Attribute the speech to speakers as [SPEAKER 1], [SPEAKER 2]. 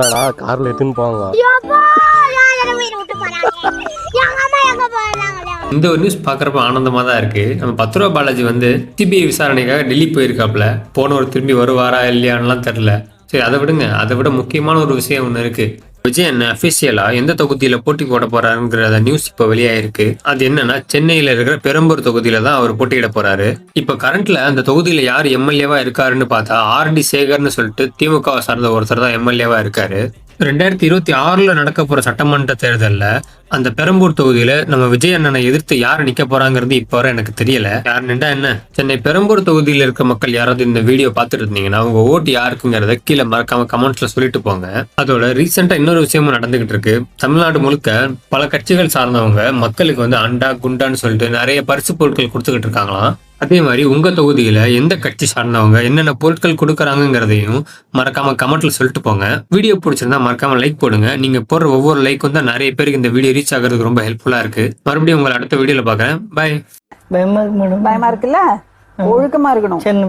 [SPEAKER 1] கார்ல எடுத்துன்னு போவாங்க.
[SPEAKER 2] இந்த ஒரு நியூஸ் பார்க்குறப்ப ஆனந்தமாக தான் இருக்குது. நம்ம 10 ரூபா பாலாஜி வந்து சிபிஐ விசாரணைக்காக டெல்லி போயிருக்காப்புல. போனவர் திரும்பி வருவாரா இல்லையான்லாம் தெரில. சரி அதை விடுங்க. அதை விட முக்கியமான ஒரு விஷயம் ஒன்று இருக்குது. விஜய் அண்ணன் அஃபிஷியலாக எந்த தொகுதியில் போட்டி போட போறாருங்கிற நியூஸ் இப்போ வெளியாயிருக்கு. அது என்னன்னா, சென்னையில் இருக்கிற பெரம்பூர் தொகுதியில தான் அவர் போட்டியிட போறாரு. இப்போ கரண்ட்ல அந்த தொகுதியில் யார் எம்எல்ஏவா இருக்காருன்னு பார்த்தா ஆர்டி சேகர்னு சொல்லிட்டு திமுக சார்ந்த ஒருத்தர் தான் எம்எல்ஏவா இருக்காரு. 2026 நடக்க போற சட்டமன்ற தேர்தல்ல அந்த பெரம்பூர் தொகுதியில நம்ம விஜய் அண்ணனை எதிர்த்து யார் நிக்க போறாங்கிறது இப்ப வரை எனக்கு தெரியல. யார் நின்றா என்ன? சென்னை பெரம்பூர் தொகுதியில இருக்க மக்கள் யாராவது இந்த வீடியோ பார்த்துட்டு இருந்தீங்கன்னா உங்க ஓட்டு யாருக்குங்கிறத கீழே மறக்காம கமெண்ட்ஸ்ல சொல்லிட்டு போங்க. அதோட ரீசெண்டா இன்னொரு விஷயமும் நடந்துகிட்டு இருக்கு. தமிழ்நாடு முழுக்க பல கட்சிகள் சார்ந்தவங்க மக்களுக்கு வந்து அண்டா குண்டான்னு சொல்லிட்டு நிறைய பரிசு பொருட்கள் கொடுத்துக்கிட்டு இருக்காங்களாம். அதே மாதிரி உங்க தொகுதியில எந்த கட்சி சார்ந்தவங்க என்னென்ன பொருட்கள் கொடுக்கறாங்கிறதையும் மறக்காம கமெண்ட்ல சொல்லிட்டு போங்க. வீடியோ பிடிச்சிருந்தா மறக்காம லைக் போடுங்க. நீங்க போடுற ஒவ்வொரு லைக்கும் தான் நிறைய பேருக்கு இந்த வீடியோ ரீச் ஆகிறதுக்கு ரொம்ப ஹெல்ப்ஃபுல்லா இருக்கு. மறுபடியும் உங்களை அடுத்த வீடியோல பாக்குறேன். பை.
[SPEAKER 3] பயமா இருக்கு மேடம்.
[SPEAKER 4] பயமா இருக்குல்ல, ஒழுக்கமா இருக்கணும்.
[SPEAKER 3] சரி.